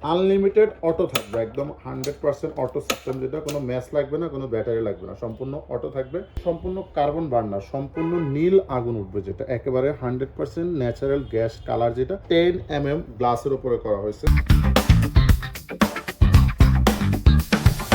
Unlimited auto থাকবে, একদম 100% auto system, যেটা কোনো ম্যাচ লাগবে না, কোনো ব্যাটারি লাগবে না, সম্পূর্ণ অটো থাকবে, সম্পূর্ণ কার্বন বার্নার, সম্পূর্ণ নীল আগুন উঠবে, যেটা একেবারে 100% ন্যাচারাল গ্যাস কালার, যেটা 10 mm গ্লাসের উপরে করা হয়েছে।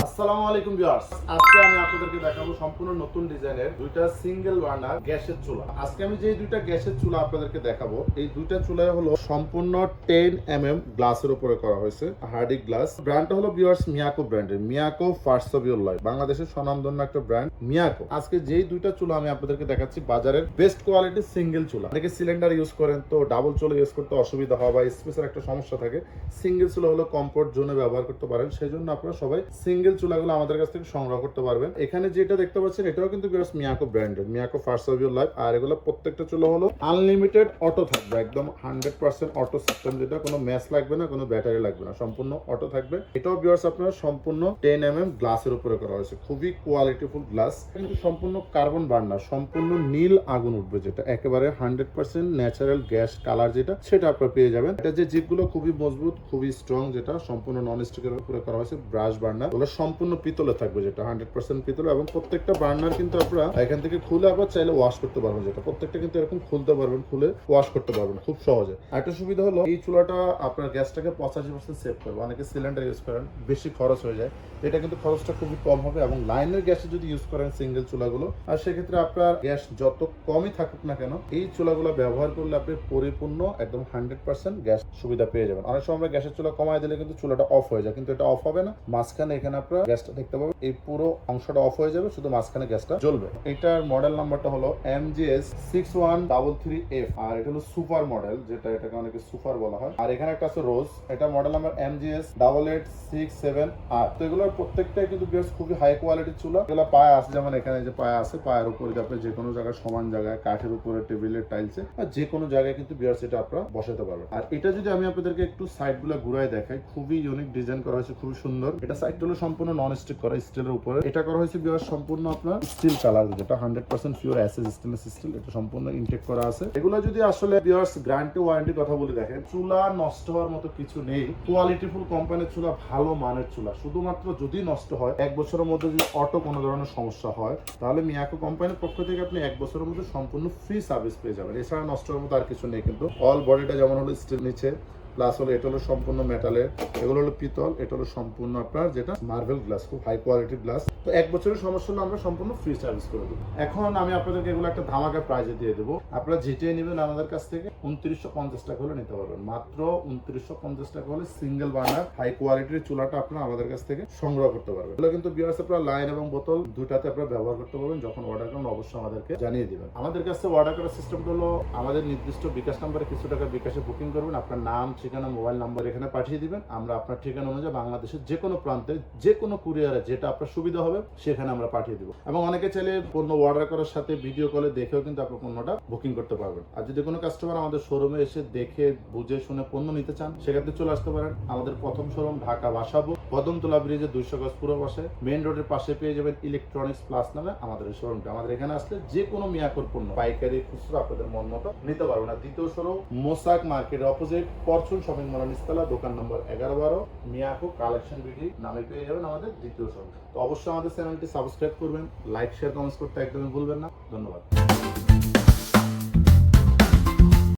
আসসালামু আলাইকুম ভিউয়ার্স, আজকে আমি আপনাদেরকে দেখাবো সম্পূর্ণ নতুন ডিজাইনের দুইটা সিঙ্গেল বার্নার গ্যাসের চুলা। আজকে আমি যে দুইটা গ্যাসের চুলা আপনাদেরকে দেখাবো, এই দুইটা চুলা হলো সম্পূর্ণ 10 mm গ্লাসের উপরে করা হয়েছে, হার্ডি গ্লাস। ব্র্যান্ডটা হলো ভিউয়ার্স মিয়াকো ব্র্যান্ডের, মিয়াকো ফার্স্টবিউল্লাহ, বাংলাদেশের স্বনামধন্য একটা ব্র্যান্ড মিয়াকো। আজকে যেই দুইটা চুলা আমি আপনাদেরকে দেখাচ্ছি বাজারের বেস্ট কোয়ালিটির সিঙ্গেল চুলা। অনেকে সিলিন্ডার ইউজ করেন, তো ডাবল চুলা ইউজ করতে অসুবিধা হয় বা স্পেসের একটা সমস্যা থাকে। সিঙ্গেল চুলা হলো কমফোর্ট জোনে ব্যবহার করতে পারেন, সেই জন্য আপনারা সবাই সিঙ্গেল চুলাগুলো আমাদের কাছ থেকে সংগ্রহ করতে পারবেন। এখানে যেটা দেখতে পাচ্ছেন এটাও কিন্তু মিয়াকো ব্র্যান্ডের, মিয়াকো ফার্স্টবিউল্লাহ, আর এগুলো প্রত্যেকটা চুলা হলো আনলিমিটেড অটো থাকবে, একদম 100% অটো সিস্টেম, যেটা কোনো ম্যাচ লাগবে না, কোনো ব্যাটারি লাগবে না, সম্পূর্ণ অটো থাকবে। এটাও ভিউয়ার্স আপনার সম্পূর্ণ 10 mm গ্লাসের উপরে করা হয়েছে, খুবই কোয়ালিটিফুল গ্লাস, কিন্তু সম্পূর্ণ কার্বন বার্নার, সম্পূর্ণ নীল আগুন উঠবে, যেটা একেবারে 100% ন্যাচারাল গ্যাস কালার, যেটা সেটা আপনারা পেয়ে যাবেন। এটা যে জিপগুলো খুবই মজবুত, খুবই স্ট্রং, যেটা সম্পূর্ণ নন স্টিকের উপরে করা হয়েছে। ব্রাশ বার্নার ওগুলো সম্পূর্ণ পিতলে থাকবে, যেটা 100% পিতল, এবং প্রত্যেকটা বার্নার কিন্তু আপনারা এখান থেকে খুলে আবার চাইলে ওয়াশ করতে পারবেন, যেটা প্রত্যেকটা কিন্তু এরকম খুলতে পারবেন, খুলে ওয়াশ করতে পারবেন খুব সহজে। একটা সুবিধা হলো এই চুলাটা আপনার গ্যাসটাকে 85% সেভ করবে। অনেকে সিলিন্ডার ইউজ করেন, বেশি খরচ হয়ে যায়, এটা কিন্তু খরচটা খুবই কম হবে। এবং লাইনের গ্যাসে যদি ইউজ করেন সিঙ্গেল চুলাগুলো, আর সেক্ষেত্রে আপনার গ্যাস যত কমই থাকুক না কেন, এই চুলাগুলো ব্যবহার করলে আপনি পরিপূর্ণ একদম 100% গ্যাস সুবিধা পেয়ে যাবেন। অনেক সময় গ্যাসের চুলা কমায় দিলে কিন্তু চুলাটা অফ হয়ে যায়, কিন্তু এটা অফ হবে না। মাঝখানে এখানে আপনার গ্যাসটা দেখতে পাবেন, এই পুরো অংশটা অফ হয়ে যাবে, শুধু মাঝখানে গ্যাসটা জ্বলবে। এটার মডেল নাম্বারটা হলো MGS 6133F, আর এটা হলো সুপার মডেল, যেটা এটাকে অনেকে সুপার বলা হয়। আর এখানে একটা আছে রোজ, এটা মডেল নাম্বার MGS 8867R। তো এগুলোর প্রত্যেকটাই কিন্তু বেশ খুবই হাই কোয়ালিটির চুলা। এগুলো পায়া আছে, যেমন এখানে যে পায়া আছে, পায়ের উপরে আপনি যে কোনো জায়গায়, সমান জায়গায়, কাঠের উপরে, টেবিলের টাইলসে, আর যে কোনো জায়গায় কিন্তু বিয়ার সেটা আপনারা বসাতে পারবেন। আর এটা যদি আমি আপনাদেরকে একটু সাইড গুলো ঘুরাই দেখাই, খুবই ইউনিক ডিজাইন করা হয়েছে, খুবই সুন্দর। এটা সাইড হলো সম্পূর্ণ নন স্টিক করা, স্টিলের উপরে এটা করা হয়েছে বিয়ার সম্পূর্ণ আপনার স্টিল কালার, যেটা 100% পিওর অ্যাসেস স্টেনলেস স্টিল, এটা সম্পূর্ণ ইনটেক করা আছে। এগুলো যদি আসলে বিয়ার্স গ্যারান্টি ওয়ারেন্টি কথা বলে দেখেন, চুলা নষ্ট হওয়ার মতো কিছু নেই। কোয়ালিটিফুল কোম্পানির চুলা, ভালো মানের চুলা। শুধুমাত্র যদি নষ্ট হয়, 1 বছরের মধ্যে যদি অটো কোনো ধরনের সমস্যা হয়, তাহলে মিয়াকো কোম্পানির পক্ষ থেকে আপনি 1 বছরের মধ্যে সম্পূর্ণ ফ্রি সার্ভিস পেয়ে যাবেন। এছাড়া নষ্ট হওয়ার মতো আর কিছু নেই। কিন্তু অল বডিটা যেমন হলো স্টিল নিচে, প্লাস হলো এটা হলো সম্পূর্ণ মেটালের, এগুলো হলো পিতল, এটা হলো সম্পূর্ণ আপনার যেটা মার্বেল গ্লাস, খুব হাই কোয়ালিটির গ্লাস। তো 1 বছরের সমস্যা হলে আমরা সম্পূর্ণ ফ্রি সার্ভিস করে দেবো। এখন আমি আপনাদেরকে এগুলো একটা ধামাকা প্রাইজে দিয়ে দেবো। আপনারা যেটাই নেবেন আমাদের কাছ থেকে 2950 টাকা হলে নিতে পারবেন, মাত্র 2950 টাকা হলে সিঙ্গেল বার্নার হাই কোয়ালিটির চুলাটা আপনারা আমাদের কাছ থেকে সংগ্রহ করতে পারবেন। এগুলো কিন্তু বিয়ার্স আপনারা লাইন এবং বোতল দুটাতে আপনারা ব্যবহার করতে পারবেন। যখন অর্ডার করবেন অবশ্যই আমাদেরকে জানিয়ে দিবেন। আমাদের কাছ থেকে অর্ডার করার সিস্টেমটা হলো, আমাদের নির্দিষ্ট বিকাশ নাম্বারে কিছু টাকা বিকাশে বুকিং করবেন, আপনার নাম, ঠিকানা, মোবাইল নাম্বার এখানে পাঠিয়ে দিবেন। আমরা আপনার ঠিকানা অনুযায়ী বাংলাদেশের যে কোনো প্রান্তে, যে কোনো কুরিয়ারে যেটা আপনার সুবিধা হবে সেখানে আমরা পাঠিয়ে দিব। এবং অনেকে চাইলে পণ্য অর্ডার করার সাথে ভিডিও কলে দেখেও কিন্তু আপনার পণ্যটা বুকিং করতে পারবেন। আর যদি কোনো কাস্টমার আমাদের শোরুমে এসে দেখে বুঝে শুনে পণ্য নিতে চান, সেক্ষেত্রে চলে আসতে পারেন। আমাদের প্রথম শোরুম ঢাকা বাসাবো, কদমতলা ব্রিজে 200 গজ পূর্ব পাশে, মেইন রোডের পাশে পেয়ে যাবেন ইলেকট্রনিক্স প্লাস নামে আমাদের এই শোরুমটা। আমাদের এখানে আসলে যে কোনো মিয়াকোর পণ্য পাইকারি, খুচরা আপনাদের মন মতো নিতে পারবেন। আর দ্বিতীয় শোরুম মোসাক মার্কেটের অপোজিট ফরচুন শপিং মল নিচতলা, দোকান নম্বর 11-12, মিয়াকো কালেকশন বিডি নামে পেয়ে যাবেন আমাদের দ্বিতীয় শোরুম। তো অবশ্যই আমাদের চ্যানেলটি সাবস্ক্রাইব করবেন, লাইক, শেয়ার, কমেন্টস করতে একদমই ভুলবেন না। ধন্যবাদ।